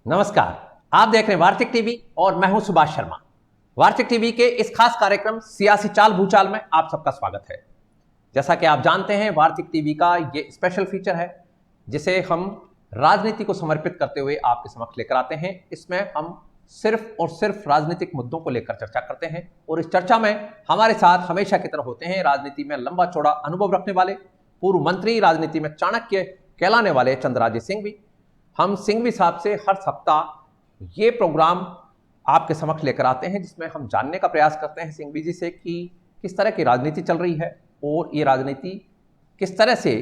नमस्कार, आप देख रहे हैं वार्तिक टीवी और मैं हूं सुभाष शर्मा। वार्तिक टीवी के इस खास कार्यक्रम सियासी चाल भूचाल में आप सबका स्वागत है। जैसा कि आप जानते हैं, वार्तिक टीवी का ये स्पेशल फीचर है जिसे हम राजनीति को समर्पित करते हुए आपके समक्ष लेकर आते हैं। इसमें हम सिर्फ और सिर्फ राजनीतिक मुद्दों को लेकर चर्चा करते हैं और इस चर्चा में हमारे साथ हमेशा की तरह होते हैं राजनीति में लंबा चौड़ा अनुभव रखने वाले पूर्व मंत्री, राजनीति में चाणक्य कहलाने वाले चंद्रराज सिंघवी। हम सिंघवी साहब से हर सप्ताह ये प्रोग्राम आपके समक्ष लेकर आते हैं जिसमें हम जानने का प्रयास करते हैं सिंघवी जी से कि किस तरह की राजनीति चल रही है और ये राजनीति किस तरह से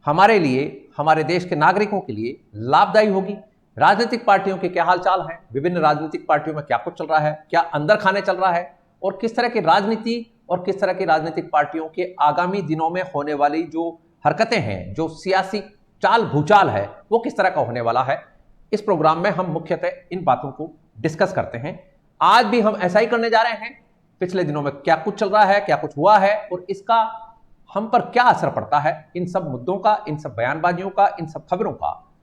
हमारे लिए, हमारे देश के नागरिकों के लिए लाभदायी होगी। राजनीतिक पार्टियों के क्या हालचाल हैं, विभिन्न राजनीतिक पार्टियों में क्या कुछ चल रहा है, क्या अंदर खाने चल रहा है और किस तरह की राजनीति और किस तरह की राजनीतिक पार्टियों के आगामी दिनों में होने वाली जो हरकतें हैं, जो सियासी चाल भूचाल है, वो किस तरह का होने वाला है। इस प्रोग्राम में हम मुख्यतः इन बातों को डिस्कस करते हैं। आज भी हम ऐसा ही करने जा रहे हैं। पिछले दिनों में क्या कुछ चल रहा है, क्या कुछ हुआ है और इसका हम पर क्या असर पड़ता है, इन सब मुद्दों का, इन सब बयानबाजियों का, इन सब खबरों का,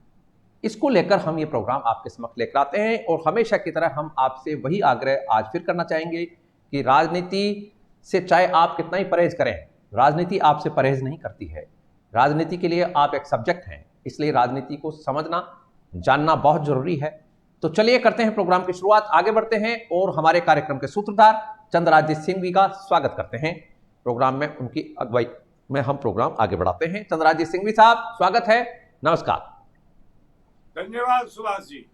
इसको लेकर हम ये प्रोग्राम आपके समक्ष लेकर आते हैं। और हमेशा की तरह हम आपसे वही आग्रह आज फिर करना चाहेंगे कि राजनीति से चाहे आप कितना ही परहेज करें, राजनीति आपसे परहेज नहीं करती है। राजनीति के लिए आप एक सब्जेक्ट हैं, इसलिए राजनीति को समझना, जानना बहुत जरूरी है। तो चलिए करते हैं प्रोग्राम की शुरुआत, आगे बढ़ते हैं और हमारे कार्यक्रम के सूत्रधार चंद्रराज सिंघवी का स्वागत करते हैं। प्रोग्राम में उनकी अगुवाई में हम प्रोग्राम आगे बढ़ाते हैं। चंद्रराज सिंघवी साहब, स्वागत है, नमस्कार। धन्यवाद सुभाष जी।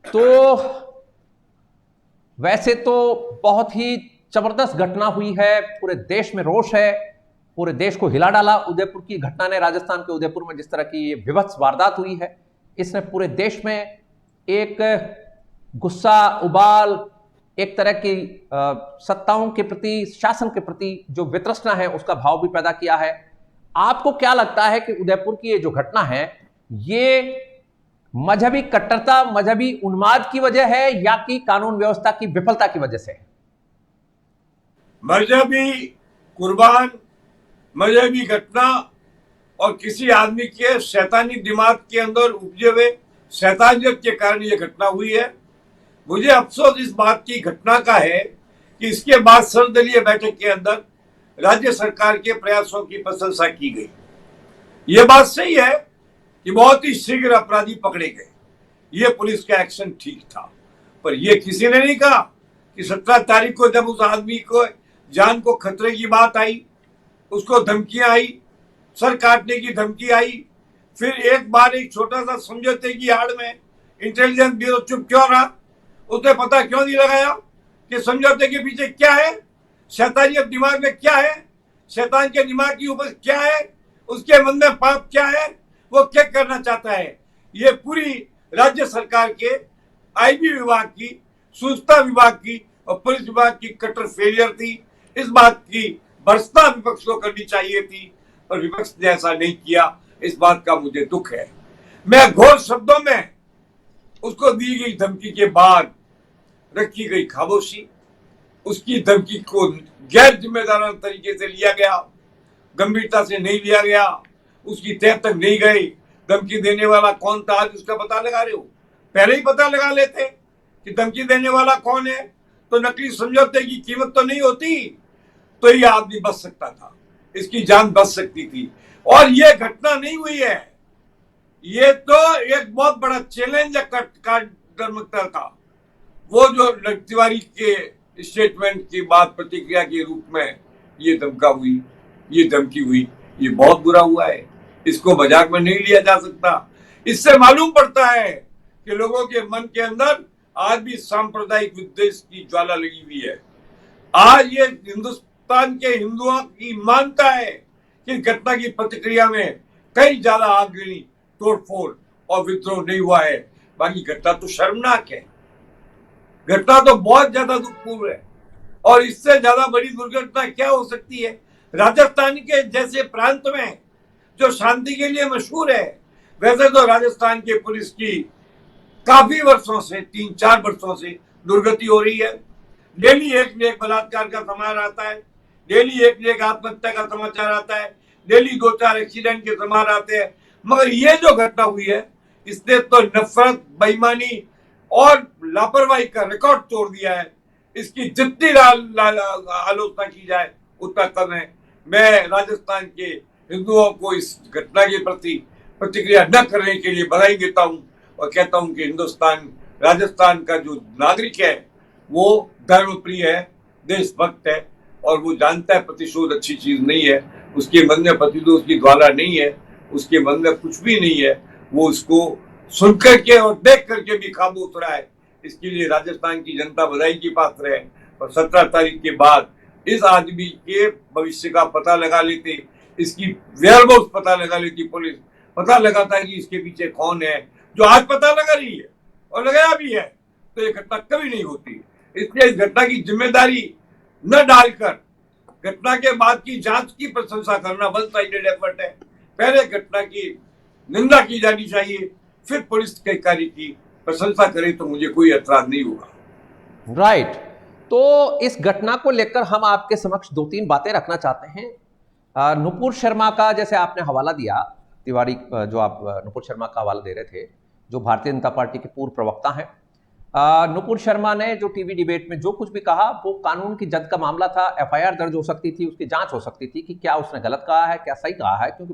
तो वैसे तो बहुत ही जबरदस्त घटना हुई है, पूरे देश में रोष है, पूरे देश को हिला डाला। उदयपुर की घटना ने, राजस्थान के उदयपुर में जिस तरह की ये विभत्स वारदात हुई है, इसने पूरे देश में एक गुस्सा, उबाल, एक तरह की सत्ताओं के प्रति, शासन के प्रति जो वितृष्णा है उसका भाव भी पैदा किया है। आपको क्या लगता है कि उदयपुर की ये जो घटना है, ये मजहबी कट्टरता, मजहबी उन्माद की वजह है या कि कानून व्यवस्था की विफलता की वजह से है? मजहबी कुर्बान, मजहबी घटना और किसी आदमी के शैतानी दिमाग के अंदर उपजे हुए शैतानियत के कारण ये घटना हुई है। मुझे अफसोस इस बात की घटना का है कि इसके बाद सर्वदलीय बैठक के अंदर राज्य सरकार के प्रयासों की प्रशंसा की गई। ये बात सही है कि बहुत ही शीघ्र अपराधी पकड़े गए, ये पुलिस का एक्शन ठीक था, पर यह किसी ने नहीं कहा कि 17 तारीख को जब उस आदमी को जान को खतरे की बात आई, उसको धमकियां आई, सर काटने की धमकी आई, फिर एक बार एक छोटा सा समझौते की आड़ में इंटेलिजेंस ब्यूरो चुप क्यों रहा? उसने पता क्यों नहीं लगाया कि समझौते के पीछे क्या है, शैतानियत दिमाग में क्या है, शैतान के दिमाग की उपज क्या है, उसके मन में पाप क्या है, वो क्या करना चाहता है। ये पूरी राज्य सरकार के आईबी विभाग की, सूचना विभाग की और पुलिस विभाग की कट्टर फेलियर थी। इस बात की भर्त्सना विपक्ष को करनी चाहिए थी और विपक्ष ने ऐसा नहीं किया। इस बात का मुझे दुख है। मैं घोर शब्दों में उसको दी गई धमकी के बाद रखी गई खामोशी, उसकी धमकी को गैर जिम्मेदाराना तरीके से लिया गया, गंभीरता से नहीं लिया गया, उसकी तह तक नहीं गई। धमकी देने वाला कौन था, आज उसका पता लगा रहे हो? पहले ही पता लगा लेते कि धमकी देने वाला कौन है तो नकली समझौते की कीमत तो नहीं होती, तो ये आदमी बच सकता था, इसकी जान बच सकती थी। और ये घटना नहीं हुई है, ये तो एक बहुत बड़ा चैलेंज था। वो जो तिवारी के स्टेटमेंट की बात प्रतिक्रिया के रूप में ये धमकी हुई, ये बहुत बुरा हुआ है, इसको मजाक में नहीं लिया जा सकता। इससे मालूम पड़ता है कि लोगों के मन के अंदर आज भी सांप्रदायिक विद्वेष की ज्वाला लगी हुई है। आज ये हिंदुस्तान के हिंदुओं की मानता है कि घटना की प्रतिक्रिया में कई ज्यादा आगजनी, तोड़फोड़ और विद्रोह नहीं हुआ है। बाकी घटना तो शर्मनाक है, घटना तो बहुत ज्यादा दुखपूर्ण है। और इससे ज्यादा बड़ी दुर्घटना क्या हो सकती है? राजस्थान के जैसे प्रांत में जो शांति के लिए मशहूर है, वैसे तो राजस्थान के पुलिस की काफी वर्षों से, 3-4 वर्षों से दुर्गति हो रही है। डेली एक न एक बलात्कार का समाचार आता है, डेली एक न एक आत्महत्या का समाचार आता है, डेली 2-4 एक्सीडेंट के समाचार आते हैं। मगर ये जो घटना हुई है, इसने तो नफरत, बेईमानी और लापरवाही का रिकॉर्ड तोड़ दिया है। इसकी जितनी आलोचना की जाए उतना कम है। मैं राजस्थान के हिंदुओं को इस घटना के प्रति प्रतिक्रिया न करने के लिए बधाई देता हूं और कहता हूं कि राजस्थान का जो नागरिक है वो धर्मप्रिय है, देशभक्त है और वो जानता है प्रतिशोध अच्छी चीज नहीं है। उसके मन में प्रतिशोध की ज्वाला नहीं है, उसके मन में कुछ भी नहीं है। वो उसको सुन करके और देख करके भी खामोश रहा है। इसके लिए राजस्थान की जनता बधाई की पात्र है। और 17 तारीख के बाद इस आदमी के भविष्य का पता लगा लेते, इसकी वेयरहाउस पता लगा लेती पुलिस, पता लगाता कि इसके पीछे कौन है, जो आज पता लगा रही है और लगाया भी है, तो ये घटना कभी नहीं होती। इसलिए इस घटना की जिम्मेदारी न डालकर घटना के बाद की जांच की प्रशंसा करना वन साइडेड एफर्ट है। पहले घटना की निंदा की जानी चाहिए, फिर पुलिस के कार्य की प्रशंसा करे तो मुझे कोई ऐतराज नहीं होगा। राइट। तो इस घटना को लेकर हम आपके समक्ष 2-3 बातें रखना चाहते हैं। नुपुर शर्मा का जैसे आपने हवाला दिया, तिवारी जो आप नुपुर शर्मा का हवाला दे रहे थे, जो भारतीय जनता पार्टी के पूर्व प्रवक्ता हैं। नुपुर शर्मा ने जो टीवी डिबेट में जो कुछ भी कहा वो कानून की जद का मामला था। एफआईआर दर्ज हो सकती थी, उसकी जांच हो सकती थी कि क्या उसने गलत कहा है, क्या सही कहा है, क्योंकि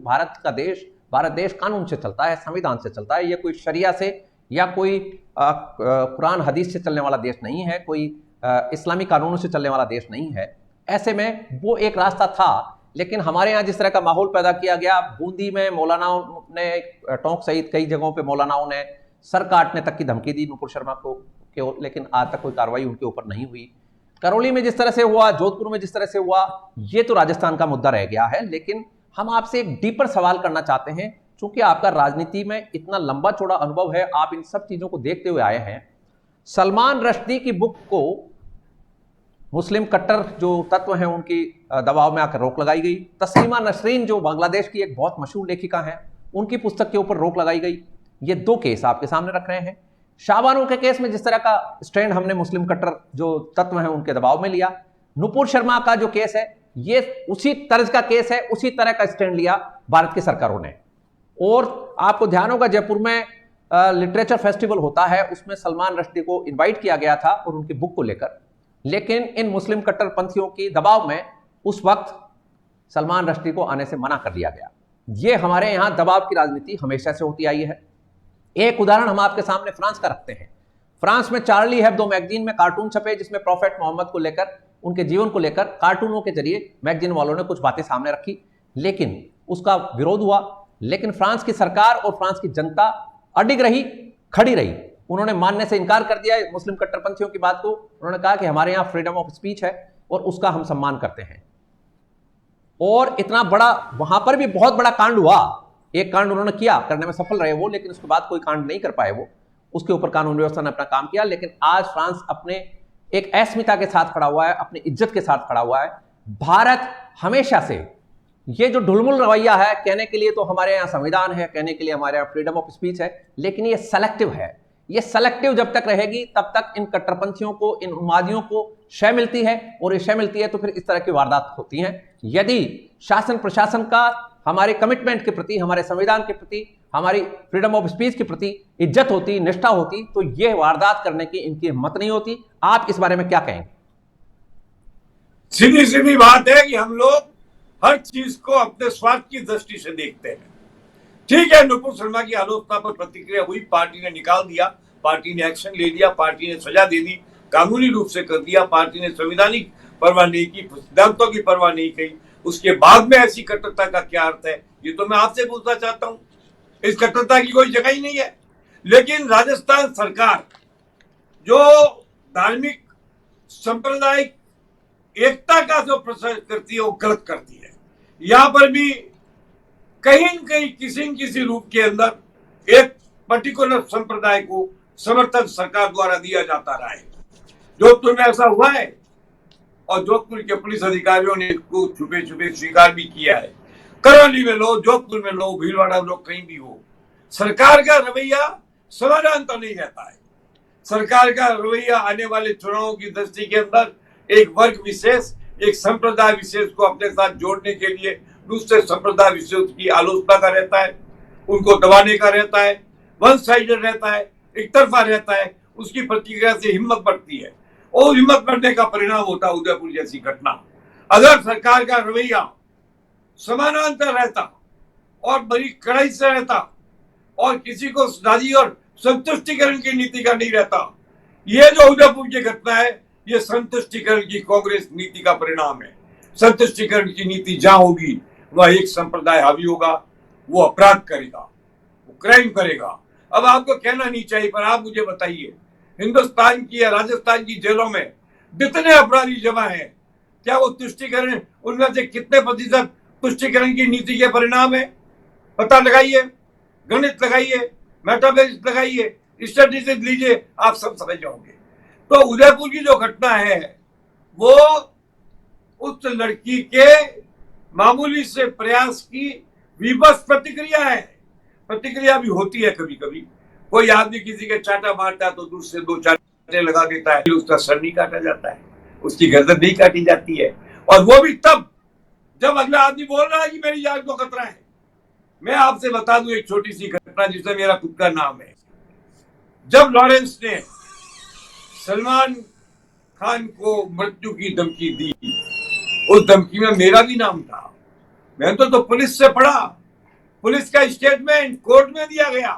भारत देश कानून से चलता है, संविधान से चलता है। ये कोई शरिया से या कोई कुरान हदीस से चलने वाला देश नहीं है, कोई इस्लामी कानूनों से चलने वाला देश नहीं है। ऐसे में वो एक रास्ता था। लेकिन हमारे यहाँ जिस तरह का माहौल पैदा किया गया, बूंदी में मौलानाओं ने, टोंक सहित कई जगहों पे मौलानाओं ने सर काटने तक की धमकी दी नुपुर शर्मा को, लेकिन आज तक कोई कार्रवाई उनके ऊपर नहीं हुई। करौली में जिस तरह से हुआ, जोधपुर में जिस तरह से हुआ, ये तो राजस्थान का मुद्दा रह गया है। लेकिन हम आपसे एक डीपर सवाल करना चाहते हैं, चूंकि आपका राजनीति में इतना लंबा चौड़ा अनुभव है, आप इन सब चीजों को देखते हुए आए हैं। सलमान रश्दी की बुक को मुस्लिम कट्टर जो तत्व हैं उनकी दबाव में आकर रोक लगाई गई। तस्लीमा नसरीन जो बांग्लादेश की एक बहुत मशहूर लेखिका हैं, उनकी पुस्तक के ऊपर रोक लगाई गई। ये 2 केस आपके सामने रख रहे हैं। शाहबानो के केस में जिस तरह का स्टैंड हमने मुस्लिम कट्टर जो तत्व हैं उनके दबाव में लिया, नुपुर शर्मा का जो केस है ये उसी तर्ज का केस है, उसी तरह का स्टैंड लिया भारत की सरकारों ने। और आपको ध्यान होगा जयपुर में लिटरेचर फेस्टिवल होता है, उसमें सलमान रश्दी को इनवाइट किया गया था और उनकी बुक को लेकर। लेकिन इन मुस्लिम कट्टरपंथियों की दबाव में उस वक्त सलमान रश्दी को आने से मना कर दिया गया। ये हमारे यहाँ दबाव की राजनीति हमेशा से होती आई है। एक उदाहरण हम आपके सामने फ्रांस का रखते हैं। फ्रांस में चार्ली हेब्दो मैगजीन में कार्टून छपे जिसमें प्रॉफेट मोहम्मद को लेकर, उनके जीवन को लेकर कार्टूनों के जरिए मैगजीन वालों ने कुछ बातें सामने रखी, लेकिन उसका विरोध हुआ। लेकिन फ्रांस की सरकार और फ्रांस की जनता अडिग रही, खड़ी रही। उन्होंने मानने से इनकार कर दिया मुस्लिम कट्टरपंथियों की बात को। उन्होंने कहा कि हमारे यहाँ फ्रीडम ऑफ स्पीच है और उसका हम सम्मान करते हैं। और इतना बड़ा, वहां पर भी बहुत बड़ा कांड हुआ। एक कांड उन्होंने किया, करने में सफल रहे वो, लेकिन उसके बाद कोई कांड नहीं कर पाए वो। उसके ऊपर कानून व्यवस्था ने अपना काम किया। लेकिन आज फ्रांस अपने एक अस्मिता के साथ खड़ा हुआ है, अपनी इज्जत के साथ खड़ा हुआ है। भारत हमेशा से ये जो ढुलमुल रवैया है, कहने के लिए तो हमारे यहाँ संविधान है, कहने के लिए हमारे यहाँ फ्रीडम ऑफ स्पीच है, लेकिन ये सेलेक्टिव है। ये सेलेक्टिव जब तक रहेगी तब तक इन कट्टरपंथियों को, इन उन्मादियों को शय मिलती है, और ये शय मिलती है तो फिर इस तरह की वारदात होती हैं। यदि शासन प्रशासन का हमारे कमिटमेंट के प्रति, हमारे संविधान के प्रति, हमारी फ्रीडम ऑफ स्पीच के प्रति इज्जत होती, निष्ठा होती, तो ये वारदात करने की इनकी हिम्मत नहीं होती। आप इस बारे में क्या कहेंगे? सीधी सीधी बात है कि हम लोग हर चीज को अपने स्वार्थ की दृष्टि से देखते हैं। ठीक है, नुपुर शर्मा की आलोचना पर प्रतिक्रिया हुई, पार्टी ने निकाल दिया, पार्टी ने एक्शन ले लिया, पार्टी ने सजा दे दी, कानूनी रूप से कर दिया, पार्टी ने संवैधानिक परवाह नहीं की, सिद्धांतों की परवाह नहीं की। उसके बाद में ऐसी कट्टरता का क्या अर्थ है, ये तो मैं आपसे पूछना चाहता हूं। इस कट्टरता की कोई जगह ही नहीं है। लेकिन राजस्थान सरकार जो धार्मिक सांप्रदायिक एकता का जो प्रसार करती है वो गलत करती है। यहां पर भी कहीं न कहीं किसी न किसी रूप के अंदर एक पर्टिकुलर संप्रदाय को समर्थन सरकार द्वारा दिया जाता रहा है। जोधपुर में ऐसा हुआ है और जोधपुर के पुलिस अधिकारियों ने इसको छुपे छुपे स्वीकार भी किया है। करौली में लो, जोधपुर में लो, भीलवाड़ा में लो, कहीं भी हो, सरकार का रवैया समाधान तो नहीं रहता है। सरकार का रवैया आने वाले चुनावों की दृष्टि के अंदर एक वर्ग विशेष, एक संप्रदाय विशेष को अपने साथ जोड़ने के लिए दूसरे संप्रदाय विशेष की आलोचना का रहता है, उनको दबाने का रहता है। वन साइडेड रहता है, एक तरफा रहता है, उसकी प्रतिक्रिया से हिम्मत बढ़ती है और हिम्मत बढ़ने का परिणाम होता है उदयपुर जैसी घटना। अगर सरकार का रवैया समानांतर रहता और बड़ी कड़ाई से रहता और किसी को राजी और संतुष्टिकरण की नीति का नहीं रहता, ये जो उदयपुर की घटना है ये संतुष्टिकरण की कांग्रेस नीति का परिणाम है। संतुष्टिकरण की नीति जहां होगी वह एक संप्रदाय हावी होगा, वो अपराध करेगा, वो क्राइम करेगा। अब आपको कहना नहीं चाहिए, पर आप मुझे बताइए, हिंदुस्तान की या राजस्थान की जेलों में जितने अपराधी जमा हैं, क्या वो तुष्टिकरण, उनमें से कितने प्रतिशत तुष्टिकरण की नीति के परिणाम है? पता लगाइए, गणित लगाइए, मैथमेटिक्स लगाइए, स्टैटिस्टिक्स लीजिए, आप सब समझ जाओगे। तो उदयपुर की जो घटना है वो उस लड़की के मामूली से प्रयास की विवश प्रतिक्रिया है। प्रतिक्रिया भी होती है कभी कभी, कोई आदमी किसी के चाटा मारता है तो दूर से दो चाटे लगा देता है, उसका सर नहीं काटा जाता है, उसकी गर्दन नहीं काटी जाती है, और वो भी तब जब अगला आदमी बोल रहा है कि मेरी जान को खतरा है। मैं आपसे बता दूं एक छोटी सी घटना जिसमें मेरा खुद का नाम है। जब लॉरेंस ने सलमान खान को मृत्यु की धमकी दी, उस धमकी में मेरा भी नाम था। मैंने तो पुलिस से पढ़ा, पुलिस का स्टेटमेंट कोर्ट में दिया गया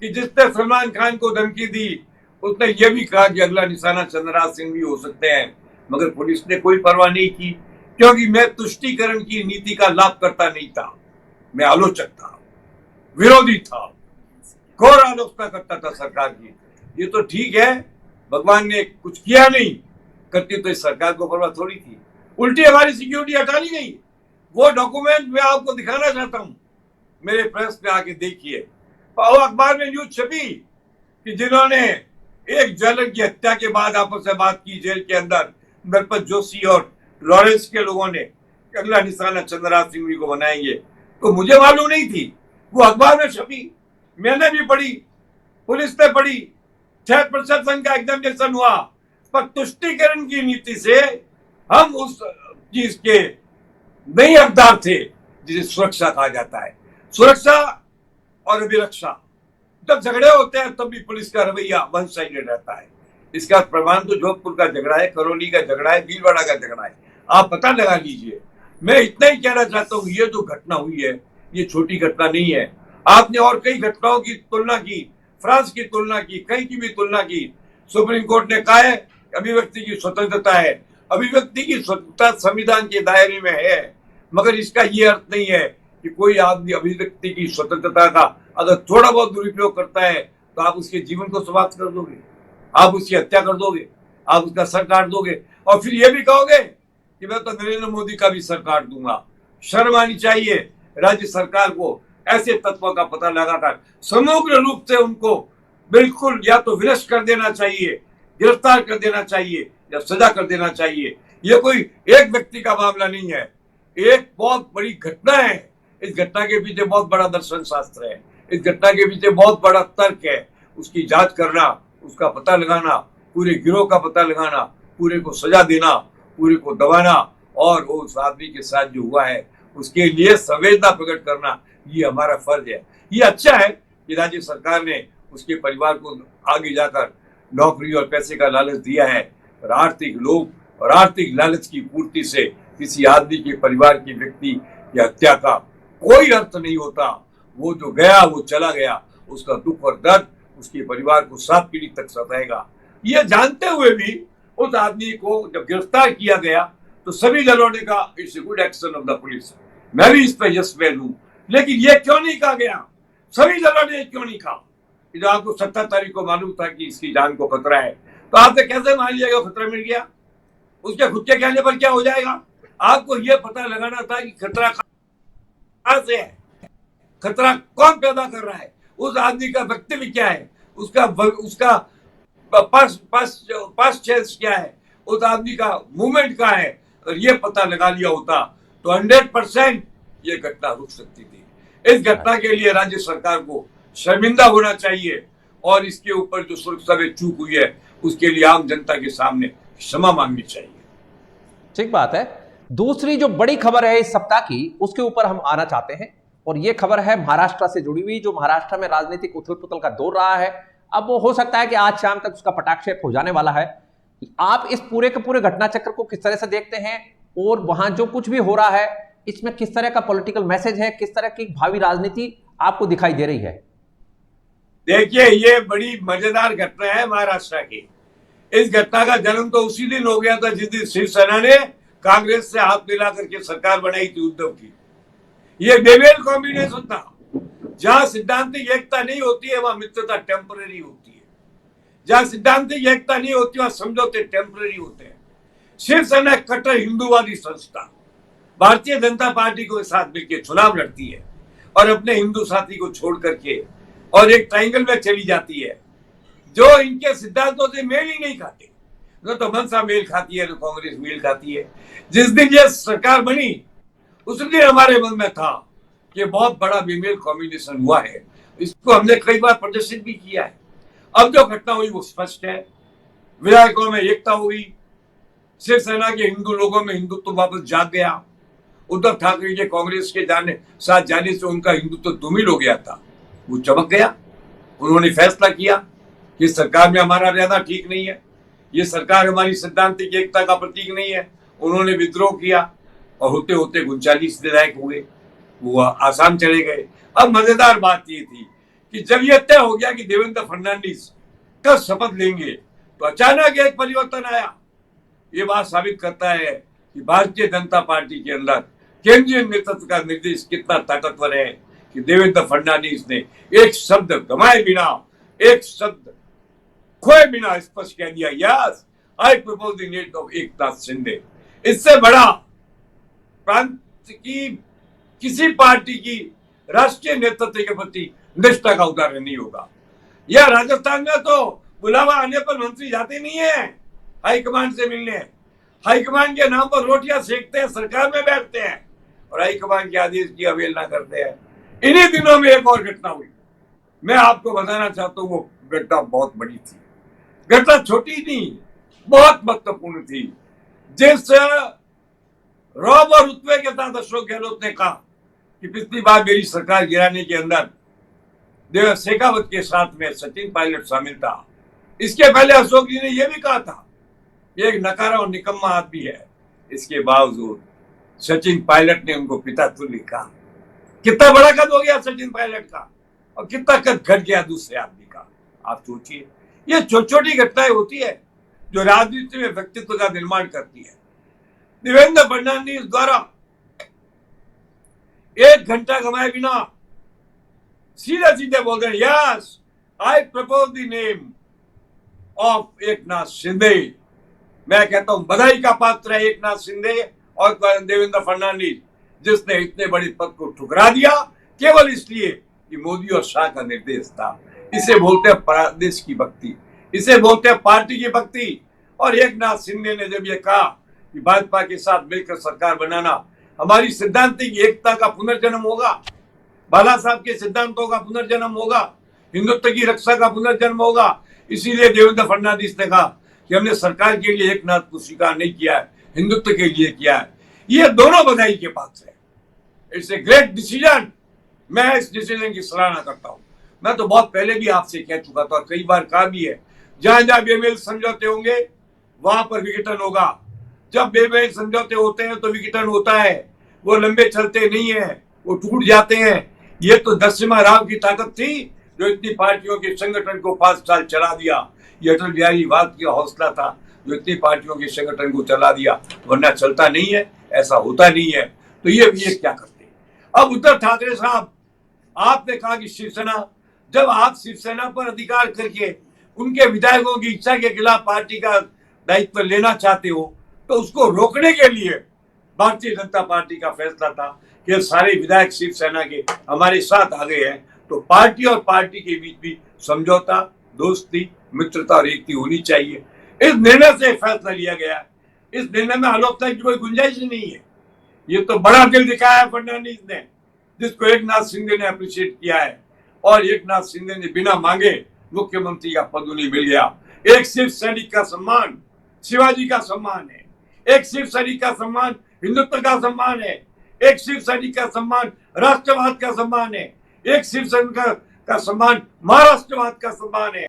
कि जिसने सलमान खान को धमकी दी उसने ये भी कहा कि अगला निशाना चंद्रराज सिंह भी हो सकते हैं, मगर पुलिस ने कोई परवाह नहीं की, क्योंकि मैं तुष्टीकरण की नीति का लाभ करता नहीं था। मैं आलोचक था, विरोधी था, घोर आलोचना करता था सरकार की। ये तो ठीक है, भगवान ने कुछ किया नहीं, करती तो इस सरकार को परवाह थोड़ी थी। उल्टी हमारी सिक्योरिटी हटा ली गई। वो डॉक्यूमेंट मैं आपको दिखाना चाहता हूं, मेरे प्रेस में आके देखिए। और अखबार में न्यूज छपी कि जिन्होंने एक ज्वेलर की हत्या के बाद आपस में बात की जेल के अंदर, नरपत जोशी और लॉरेंस के लोगों ने अगला निशाना चंद्रराज सिंह को बनाएंगे, तो मुझे मालूम नहीं थी, वो अखबार में छपी, मैंने भी पढ़ी, पुलिस ने पढ़ी, 6% का एग्जामिनेशन हुआ, पर तुष्टीकरण की नीति से हम उस चीज के नहीं हकदार थे जिसे सुरक्षा कहा जाता है। सुरक्षा और अभिरक्षा, जब झगड़े होते हैं तब भी पुलिस का रवैया वन साइडेड रहता है। इसका प्रमाण तो जोधपुर का झगड़ा है, करौली का झगड़ा है, भीलवाड़ा का झगड़ा है, आप पता लगा लीजिए। मैं इतना ही कहना चाहता हूँ, ये जो घटना हुई है ये छोटी घटना नहीं है। आपने और कई घटनाओं की तुलना की, फ्रांस की तुलना की, कहीं की भी तुलना की। सुप्रीम कोर्ट ने कहा है अभिव्यक्ति की स्वतंत्रता है, अभिव्यक्ति की स्वतंत्रता संविधान के दायरे में है, मगर इसका ये अर्थ नहीं है कि कोई आदमी अभिव्यक्ति की स्वतंत्रता का अगर थोड़ा बहुत दुरुपयोग करता है तो आप उसके जीवन को समाप्त कर दोगे, आप उसकी हत्या कर दोगे, आप उसका सर काट दोगे, और फिर ये भी कहोगे कि मैं तो नरेंद्र मोदी का भी सर काट दूंगा। शर्म आनी चाहिए राज्य सरकार को ऐसे तत्वों का पता लगाकर समग्र रूप से उनको बिल्कुल या तो विनष्ट कर देना चाहिए, गिरफ्तार कर देना चाहिए या सजा कर देना चाहिए। ये कोई एक व्यक्ति का मामला नहीं है, एक बहुत बड़ी घटना है। इस घटना के पीछे बहुत बड़ा दर्शन शास्त्र है, इस घटना के पीछे बहुत बड़ा तर्क है। उसकी जांच करना, उसका पता लगाना, पूरे गिरोह का पता लगाना, पूरे को सजा देना, पूरे को दबाना, और उस आदमी के साथ जो हुआ है उसके लिए संवेदना प्रकट करना, ये हमारा फर्ज है। ये अच्छा है कि राज्य सरकार ने उसके परिवार को आगे जाकर नौकरी और पैसे का लालच दिया है, और आर्थिक लोभ और आर्थिक लालच की पूर्ति से किसी आदमी के परिवार की व्यक्ति की हत्या का कोई अर्थ नहीं होता। वो जो गया वो चला गया, उसका दुख और दर्द उसके परिवार को 7 पीढ़ी तक सताएगा। ये जानते हुए भी उस आदमी को जब गिरफ्तार किया गया तो सभी दलों ने कहा it's a good action of the police. मैं भी इस पर यस मैन हूं, लेकिन ये क्यों नहीं कहा गया, सभी दलों ने क्यों नहीं कहा? जब आपको 17 तारीख को मालूम था कि इसकी जान को खतरा है, तो आपने कैसे मान लिया खतरा मिल गया? उसके खुद के कहने पर क्या हो जाएगा? आपको यह पता लगाना था कि खतरा कहां से है, खतरा कौन पैदा कर रहा है, उस आदमी का व्यक्तित्व क्या है, उसका पास्ट चेंज क्या है, उस आदमी का मूवमेंट क्या है। अगर ये पता लगा लिया होता तो 100% ये घटना रुक सकती थी। इस घटना के लिए राज्य सरकार को शर्मिंदा होना चाहिए, और इसके ऊपर जो सुरक्षा में चूक हुई है उसके लिए आम जनता के सामने क्षमा मांगनी चाहिए। ठीक बात है। दूसरी जो बड़ी खबर है इस सप्ताह की, उसके ऊपर हम आना चाहते हैं। और ये खबर है महाराष्ट्र से जुड़ी हुई, जो महाराष्ट्र में राजनीतिक उथल पुथल का दौर रहा है। अब वो हो सकता है कि आज शाम तक उसका पटाक्षेप हो जाने वाला है। आप इस पूरे के पूरे घटना चक्र को किस तरह से देखते हैं, और वहां जो कुछ भी हो रहा है इसमें किस तरह का पॉलिटिकल मैसेज है, किस तरह की भावी राजनीति आपको दिखाई दे रही है? देखिए, ये बड़ी मजेदार घटना है महाराष्ट्र की। इस घटना का जन्म तो उसी दिन हो गया था जिस दिन शिवसेना ने कांग्रेस से हाथ मिला करके सरकार बनाई थी उद्धव की। ये बेमेल कॉम्बिनेशन था। जहां सिद्धांतिक एकता नहीं होती है वहां मित्रता टेम्पररी होती है, जहां सिद्धांतिक एकता नहीं होती वहां समझौते टेम्पररी होते हैं। शिवसेना कट्टर हिंदूवादी संस्था भारतीय जनता पार्टी को साथ मिलकर चुनाव लड़ती है और अपने हिंदू साथी को छोड़ करके और एक ट्रायंगल में चली जाती है जो इनके सिद्धांतों से मेल ही नहीं खाते। तो मनसा मेल खाती है, तो कांग्रेस मेल खाती है। जिस दिन ये सरकार बनी उस दिन हमारे मन में था कि बहुत बड़ा बेमेल कॉम्बिनेशन हुआ है। इसको हमने कई बार प्रदर्शित भी किया है। अब जो घटना हुई वो स्पष्ट है। विधायकों में एकता हुई, शिवसेना के हिंदू लोगों में हिंदुत्व वापस जाग गया। उद्धव ठाकरे के कांग्रेस के साथ जाने से उनका हिंदुत्व धूमिल हो गया था, वो चमक गया। उन्होंने फैसला किया कि सरकार में हमारा रहना ठीक नहीं है, ये सरकार हमारी सिद्धांतिक एकता का प्रतीक नहीं है। उन्होंने विद्रोह किया और होते होते 39 विधायक हुए, वो आसाम चले गए। अब मजेदार बात ये थी कि जब ये तय हो गया कि देवेंद्र फडणवीस कब शपथ लेंगे तो अचानक एक परिवर्तन आया। ये बात साबित करता है कि भारतीय जनता पार्टी के अंदर केंद्रीय नेतृत्व का निर्देश कितना ताकतवर है कि देवेंद्र फडणवीस ने एक शब्द गंवाए बिना, एक शब्द खोए बिना स्पष्ट कह दिया, yes I propose the name of Eknath Shinde. इससे बड़ा प्रांत की किसी पार्टी की राष्ट्रीय नेतृत्व के प्रति निष्ठा का उदाहरण नहीं होगा। यह राजस्थान में तो बुलावा आने पर मंत्री जाते नहीं है हाईकमान से मिलने, हाईकमान के नाम पर रोटियां सेकते हैं, सरकार में बैठते हैं और हाईकमान के आदेश की अवहेलना करते हैं। इन्हीं दिनों में एक और घटना हुई, मैं आपको बताना चाहता हूँ। वो घटना बहुत बड़ी थी, घटना छोटी नहीं, बहुत महत्वपूर्ण थी। जिस रौब और रुतबे के साथ अशोक गहलोत ने कहा कि पिछली बार मेरी सरकार गिराने के अंदर देवेंद्र शेखावत के साथ में सचिन पायलट शामिल था, इसके पहले अशोक जी ने यह भी कहा था कि एक नकारा और निकम्मा आदमी है। इसके बावजूद सचिन पायलट ने उनको पिता तुल्य कहा। कितना बड़ा कद हो गया सचिन पायलट का और कितना कद घट गया दूसरे आदमी का। आप सोचिए, ये छोटी छोटी घटनाएं होती है जो राजनीति में व्यक्तित्व का निर्माण करती है। देवेंद्र फडणवीस द्वारा एक घंटा गंवाए बिना सीधे सीधे बोल रहे, yes I propose the name of Eknath Shinde. मैं कहता हूं बधाई का पात्र है एकनाथ शिंदे और देवेंद्र फडणवीस, जिसने इतने बड़े पद को ठुकरा दिया केवल इसलिए कि मोदी और शाह का निर्देश था। इसे बोलते हैं प्रदेश की भक्ति, इसे बोलते हैं पार्टी की भक्ति। और एकनाथ शिंदे ने जब ये कहा कि भाजपा के साथ मिलकर सरकार बनाना हमारी सिद्धांतिक एकता का पुनर्जन्म होगा, बाला साहब के सिद्धांतों का पुनर्जन्म होगा, हिंदुत्व की रक्षा का पुनर्जन्म होगा, इसीलिए देवेंद्र फडणवीस ने कहा कि हमने सरकार के लिए एकनाथ को स्वीकार नहीं किया है, हिंदुत्व के लिए किया है। ये दोनों बधाई के पात्र है। It's a great decision. मैं इस डिसीजन की सराहना करता हूं। मैं तो बहुत पहले भी आपसे कह चुका था और कई बार कहा भी है, जहां जहां बेमेल समझौते होंगे वहां पर विघटन होगा। जब बेमेल समझौते होते हैं तो विघटन होता है, वो लंबे चलते नहीं है, वो टूट जाते हैं। ये तो नरसिम्हा राव की ताकत थी जो इतनी पार्टियों के संगठन को 5 साल चला दिया। ये अटल बिहारी वाजपेयी का हौसला था जो इतनी पार्टियों के संगठन को चला दिया, वरना चलता नहीं है, ऐसा होता नहीं है। तो ये क्या करते। अब उद्धव ठाकरे साहब, आपने कहा कि शिवसेना, जब आप शिवसेना पर अधिकार करके उनके विधायकों की इच्छा के खिलाफ पार्टी का दायित्व लेना चाहते हो तो उसको रोकने के लिए भारतीय जनता पार्टी का फैसला था कि सारे विधायक शिवसेना के हमारे साथ आ गए हैं तो पार्टी और पार्टी के बीच भी समझौता, दोस्ती, मित्रता और एकता होनी चाहिए। इस निर्णय से फैसला लिया गया। इस निर्णय में आलोचना की कोई गुंजाइश ही नहीं है। ये तो बड़ा दिल दिखाया फडणवीस ने, जिसको एकनाथ शिंदे ने अप्रिशिएट किया है। और एकनाथ शिंदे ने बिना मांगे मुख्यमंत्री का पद उन्हें मिल गया। एक शिव सैनिक का सम्मान शिवाजी का सम्मान है, एक शिव सैनिक का सम्मान हिंदुत्व का सम्मान है, एक शिव सैनिक का सम्मान राष्ट्रवाद का सम्मान है, एक शिवसेना का सम्मान महाराष्ट्रवाद का सम्मान है।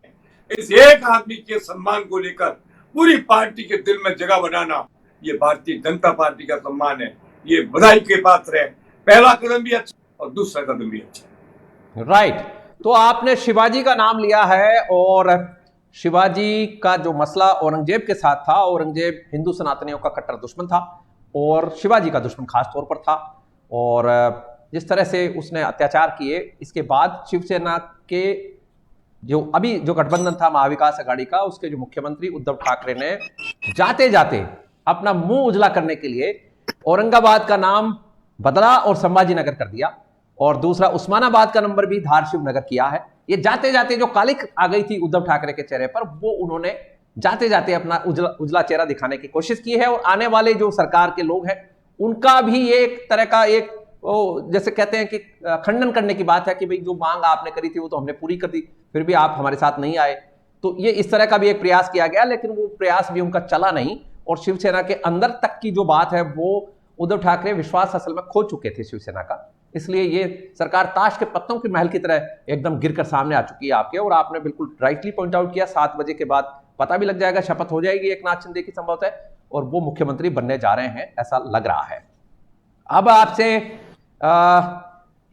इस एक आदमी के सम्मान को लेकर पूरी पार्टी के दिल में जगह बनाना, ये भारतीय जनता पार्टी का सम्मान है। ये बधाई के पात्र है। पहला कदम भी अच्छा और दूसरा कदम भी अच्छा। राइट, तो आपने शिवाजी का नाम लिया है और शिवाजी का जो मसला औरंगजेब के साथ था, औरंगजेब हिंदू सनातनियों का कट्टर दुश्मन था और शिवाजी का दुश्मन खास तौर पर था। और जिस तरह से उसने अत्याचार किए, इसके बाद शिवसेना के जो अभी जो गठबंधन था महाविकास आघाड़ी का, उसके जो मुख्यमंत्री उद्धव ठाकरे ने जाते जाते अपना मुंह उजला करने के लिए औरंगाबाद का नाम बदला और संभाजी नगर कर दिया, और दूसरा उस्मानाबाद का नंबर भी धार शिव नगर किया है। ये जाते जाते जो कालिक आ गई थी उद्धव ठाकरे के चेहरे पर, वो उन्होंने जाते जाते अपना उजला चेहरा दिखाने की कोशिश की है। और आने वाले जो सरकार के लोग हैं उनका भी ये एक तरह का एक जैसे कहते हैं कि खंडन करने की बात है कि भाई जो मांग आपने करी थी वो तो हमने पूरी कर दी, फिर भी आप हमारे साथ नहीं आए। तो ये इस तरह का भी एक प्रयास किया गया, लेकिन वो प्रयास भी उनका चला नहीं। और शिवसेना के अंदर तक की जो बात है वो उद्धव ठाकरे विश्वास असल में खो चुके थे शिवसेना का, इसलिए ये सरकार ताश के पत्तों के महल की तरह एकदम गिरकर सामने आ चुकी है आपके। और आपने बिल्कुल राइटली पॉइंट आउट किया, 7 बजे के बाद पता भी लग जाएगा, शपथ हो जाएगी एकनाथ शिंदे की संभवतः, और वो मुख्यमंत्री बनने जा रहे हैं ऐसा लग रहा है। अब आपसे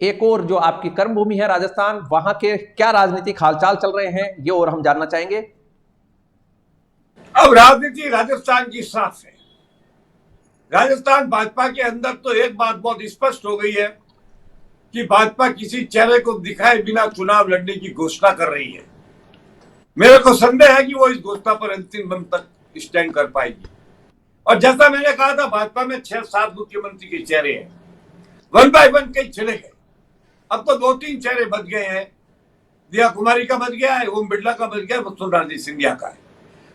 एक और जो आपकी कर्मभूमि है राजस्थान, वहां के क्या राजनीतिक हालचाल चल रहे हैं ये और हम जानना चाहेंगे। अब राजनीति राजस्थान की साफ है। राजस्थान भाजपा के अंदर तो एक बात बहुत स्पष्ट हो गई है कि भाजपा किसी चेहरे को दिखाए बिना चुनाव लड़ने की घोषणा कर रही है। मेरे को संदेह है कि वो इस घोषणा पर अंतिम दम तक स्टैंड कर पाएगी। और जैसा मैंने कहा था, भाजपा में 6-7 मुख्यमंत्री के चेहरे हैं, 1 बाय 1 कई चले गए। अब तो 2-3 चेहरे बच गए हैं। दिया कुमारी का बच गया है, ओम बिरला का बच गया, वसुंधरा सिंधिया का है।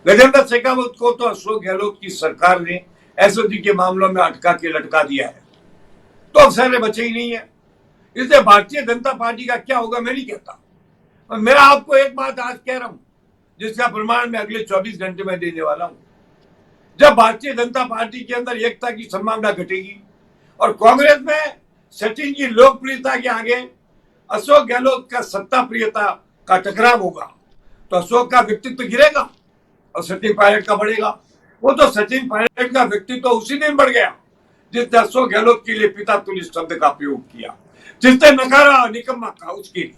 गजेंद्र शेखावत को तो अशोक गहलोत की सरकार ने एसओजी के मामलों में अटका के लटका दिया है, तो अब चेहरे बचे ही नहीं है। इसलिए भारतीय जनता पार्टी का क्या होगा मैं नहीं कहता, और मैं आपको एक बात आज कह रहा हूं जिसका प्रमाण मैं अगले 24 घंटे में देने वाला हूं। जब भारतीय जनता पार्टी के अंदर एकता की संभावना घटेगी और कांग्रेस में सचिन की लोकप्रियता के आगे अशोक गहलोत का सत्ता प्रियता का टकराव होगा, तो अशोक का व्यक्तित्व गिरेगा और सचिन पायलट का बढ़ेगा। वो तो सचिन पायलट का व्यक्तित्व उसी दिन बढ़ गया जिसने अशोक गहलोत के लिए पिता तुल्य शब्द का प्रयोग किया, जिसने नकारा निकम्मा कहा उसके लिए।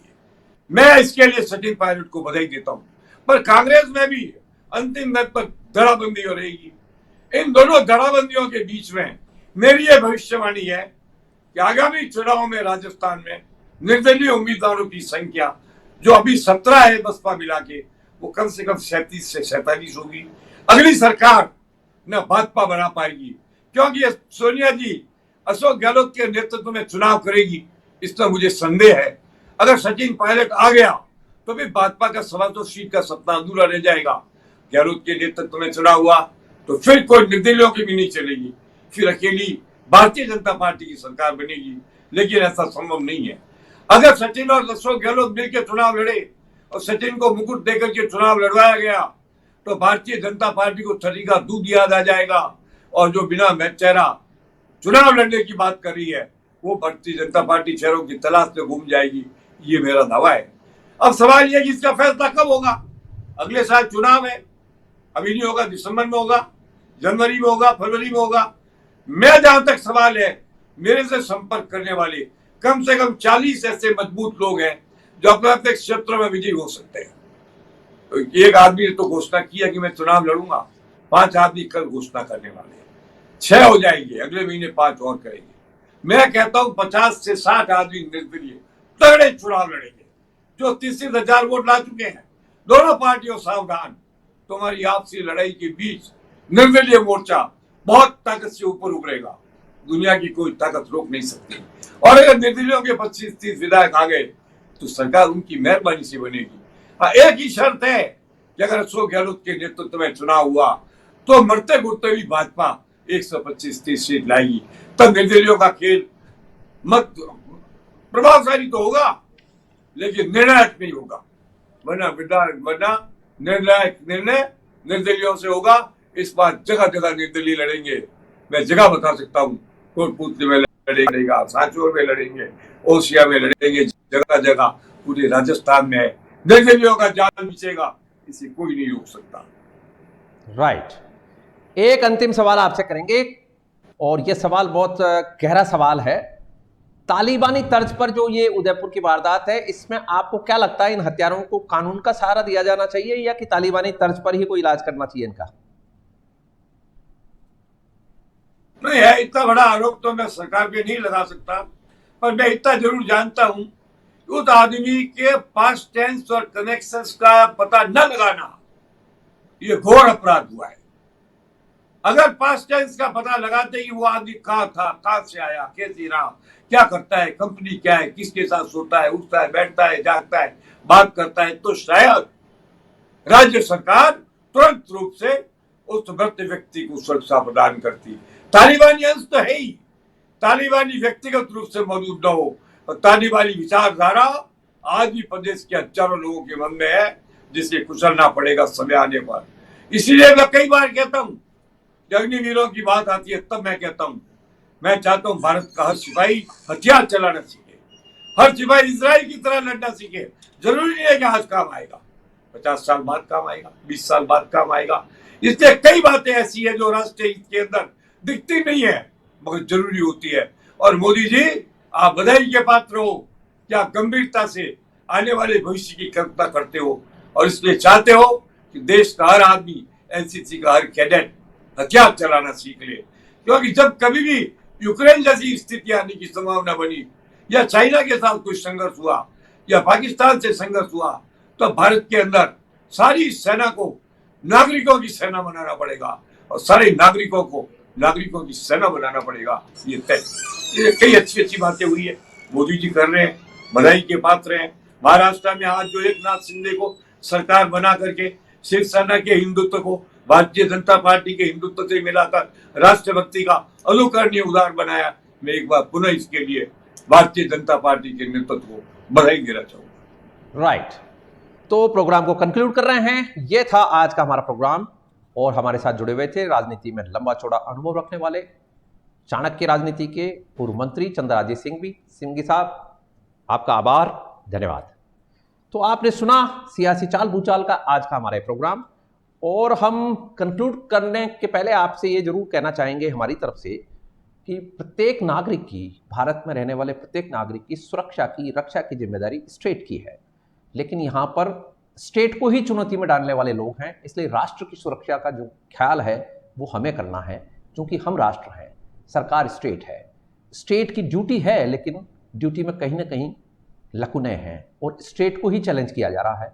मैं इसके लिए सचिन पायलट को बधाई देता हूं। पर कांग्रेस में भी अंतिम दर पर धड़ाबंदी हो रहेगी। इन दोनों धड़ाबंदियों के बीच में मेरी यह भविष्यवाणी है कि आगामी चुनाव में राजस्थान में निर्दलीय उम्मीदवारों की संख्या जो अभी 17 है बसपा मिला के, वो कम से कम 37 से 47 होगी। अगली सरकार न भाजपा बना पाएगी, क्योंकि सोनिया जी अशोक गहलोत के नेतृत्व में चुनाव करेगी, इसमें मुझे संदेह है। अगर सचिन पायलट आ गया तो भी भाजपा का 125 सीट का सपना अधूरा रह जाएगा। गहलोत के नेतृत्व में चुनाव हुआ तो फिर कोई निर्दलीयों की भी नहीं चलेगी, फिर अकेली भारतीय जनता पार्टी की सरकार बनेगी। लेकिन ऐसा संभव नहीं है। अगर सचिन और अशोक गहलोत मिलकर चुनाव लड़े और सचिन को मुकुट देकर के चुनाव लड़वाया गया तो भारतीय जनता पार्टी को छठी का दूध याद आ जाएगा, और जो बिना चेहरा चुनाव लड़ने की बात कर रही है वो भारतीय जनता पार्टी चेहरों की तलाश में घूम जाएगी। ये मेरा दावा है। अब सवाल यह कि इसका फैसला कब होगा। अगले साल चुनाव है, अभी नहीं होगा, दिसंबर में होगा, जनवरी में होगा, फरवरी में होगा। मैं जहां तक सवाल है, मेरे से संपर्क करने वाले कम से कम 40 ऐसे मजबूत लोग हैं जो अपने अपने क्षेत्रों में विजयी हो सकते हैं। तो एक आदमी ने तो घोषणा किया कि मैं चुनाव लड़ूंगा, 5 आदमी कल घोषणा करने वाले हैं, 6 हो जाएंगे, अगले महीने 5 और करेंगे। मैं कहता हूं 50 से 60 आदमी निर्दलीय तगड़े चुनाव लड़ेंगे जो 30,000 वोट ला चुके हैं। दोनों पार्टियों सावधान, तुम्हारी आपसी लड़ाई के बीच निर्दलीय मोर्चा बहुत ताकत से ऊपर उभरेगा, दुनिया की कोई ताकत रोक नहीं सकती। और अगर निर्दलीयों के 25-30 विधायक आ गए तो सरकार उनकी मेहरबानी से बनेगी। हाँ, एक ही शर्त है कि अगर अशोक गहलोत के नेतृत्व में चुनाव हुआ तो मरते घुटते भी भाजपा 125-30 सीट लाएगी, तब निर्दलीयों का खेल मत प्रभावशाली तो होगा लेकिन निर्णायक नहीं होगा। वरना निर्णायक निर्णय निर्दलीयों से होगा। इस बार जगह जगह निर्दलीय लड़ेंगे। मैं जगह बता सकता हूं, कोटपुतली में लड़ेगा, सांचौर में लड़ेंगे, ओसिया में लड़ेंगे, जगह जगह पूरे राजस्थान में है। निर्दलियों का जाल बिछेगा, इसे कोई नहीं रोक सकता। राइट। एक अंतिम सवाल आपसे करेंगे और यह सवाल बहुत गहरा सवाल है। तालिबानी तर्ज पर जो ये उदयपुर की वारदात है, इसमें आपको क्या लगता है, इन हत्यारों को कानून का सहारा दिया जाना चाहिए या कि तालिबानी तर्ज पर ही कोई इलाज करना चाहिए इनका? नहीं है, इतना बड़ा आरोप तो मैं सरकार पे नहीं लगा सकता, पर मैं इतना जरूर जानता हूं, उस आदमी के पास्ट टेंस और कनेक्शंस का पता न लगाना ये घोर अपराध हुआ है। अगर पास्ट टेंस का पता लगाते ही वो आदमी कहां था, कहां से आया, कैसे रहा, क्या करता है, कंपनी क्या है, किसके साथ सोता है, उठता है, बैठता है, जागता है, बात करता है, तो शायद राज्य सरकार तुरंत रूप से उस मृत व्यक्ति को सुरक्षा प्रदान करती। तालिबानी अंश तो है ही, तालिबानी व्यक्तिगत रूप से मौजूद न हो, और तालिबानी विचारधारा आज भी प्रदेश के हजारों लोगों के मन में है, जिसे कुचलना पड़ेगा समय आने पर। इसीलिए मैं कई बार कहता हूं, अग्निवीरों की बात आती है तब मैं कहता हूं, मैं चाहता हूं भारत का हर सिपाही हथियार चलाना सीखे, हर सिपाही इजराइल की तरह लड़ना सीखे। जरूरी नहीं है कि आज काम आएगा, 50 साल बाद काम आएगा, 20 साल बाद काम आएगा। इसलिए कई बातें ऐसी है जो राष्ट्रीय हित के अंदर दिखती नहीं है मगर जरूरी होती है। और मोदी जी, आप बधाई के पात्र हो, क्या गंभीरता से आने वाले भविष्य की कल्पना करते हो, और इसलिए चाहते हो कि देश का हर आदमी, एनसीसी का हर कैडेट हथियार चलाना सीख ले। क्योंकि जब कभी भी यूक्रेन जैसी स्थिति आने की संभावना बनी, या चाइना के साथ कोई संघर्ष हुआ, या पाकिस्तान से संघर्ष हुआ, तो भारत के अंदर सारी सेना को नागरिकों की सेना बनाना पड़ेगा, और सारे नागरिकों को नागरिकों की सेना बनाना पड़ेगा। ये तय, ये कई अच्छी अच्छी बातें हुई है, मोदी जी कर रहे हैं, बधाई के पात्र हैं। महाराष्ट्र में आज जो एकनाथ शिंदे को सरकार बना करके शिवसेना के हिंदुत्व को भारतीय जनता पार्टी के हिंदुत्व से मिलाकर राष्ट्रभक्ति का अनुकरणीय उदाहरण बनाया, मैं एक बार पुनः इसके लिए भारतीय जनता पार्टी के नेतृत्व को बधाई देना चाहूंगा। राइट। तो प्रोग्राम को कंक्लूड कर रहे हैं। यह था आज का हमारा प्रोग्राम, और हमारे साथ जुड़े हुए थे राजनीति में लंबा चौड़ा अनुभव रखने वाले चाणक्य राजनीति के पूर्व मंत्री चंद्राजी सिंघवी साहब, आपका आभार, धन्यवाद। तो आपने सुना सियासी चाल भूचाल का आज का हमारा प्रोग्राम, और हम कंक्लूड करने के पहले आपसे ये जरूर कहना चाहेंगे हमारी तरफ से कि प्रत्येक नागरिक की, भारत में रहने वाले प्रत्येक नागरिक की सुरक्षा की, रक्षा की जिम्मेदारी स्टेट की है। लेकिन यहाँ पर स्टेट को ही चुनौती में डालने वाले लोग हैं, इसलिए राष्ट्र की सुरक्षा का जो ख्याल है वो हमें करना है, क्योंकि हम राष्ट्र हैं, सरकार स्टेट है। स्टेट की ड्यूटी है, लेकिन ड्यूटी में कहीं ना कहीं लकुने हैं, और स्टेट को ही चैलेंज किया जा रहा है,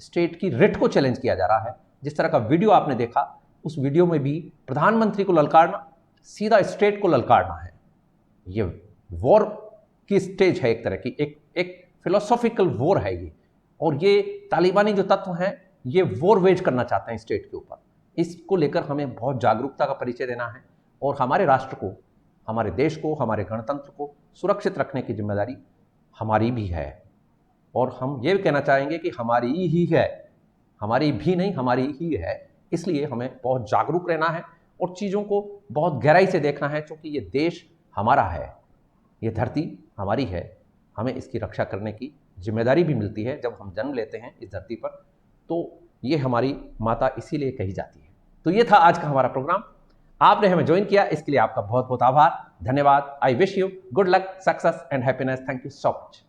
स्टेट की रिट को चैलेंज किया जा रहा है। जिस तरह का वीडियो आपने देखा, उस वीडियो में भी प्रधानमंत्री को ललकारना सीधा स्टेट को ललकारना है। ये वॉर की स्टेज है, एक तरह की एक फिलोसॉफिकल वॉर है ये, और ये तालिबानी जो तत्व हैं ये वॉर वेज करना चाहते हैं स्टेट के ऊपर। इसको लेकर हमें बहुत जागरूकता का परिचय देना है, और हमारे राष्ट्र को, हमारे देश को, हमारे गणतंत्र को सुरक्षित रखने की जिम्मेदारी हमारी भी है। और हम ये भी कहना चाहेंगे कि हमारी ही है, हमारी भी नहीं, हमारी ही है। इसलिए हमें बहुत जागरूक रहना है और चीज़ों को बहुत गहराई से देखना है, क्योंकि ये देश हमारा है, ये धरती हमारी है, हमें इसकी रक्षा करने की जिम्मेदारी भी मिलती है। जब हम जन्म लेते हैं इस धरती पर, तो ये हमारी माता इसीलिए कही जाती है। तो ये था आज का हमारा प्रोग्राम। आपने हमें ज्वाइन किया, इसके लिए आपका बहुत बहुत आभार, धन्यवाद। I wish you good luck, success and happiness. Thank you so much.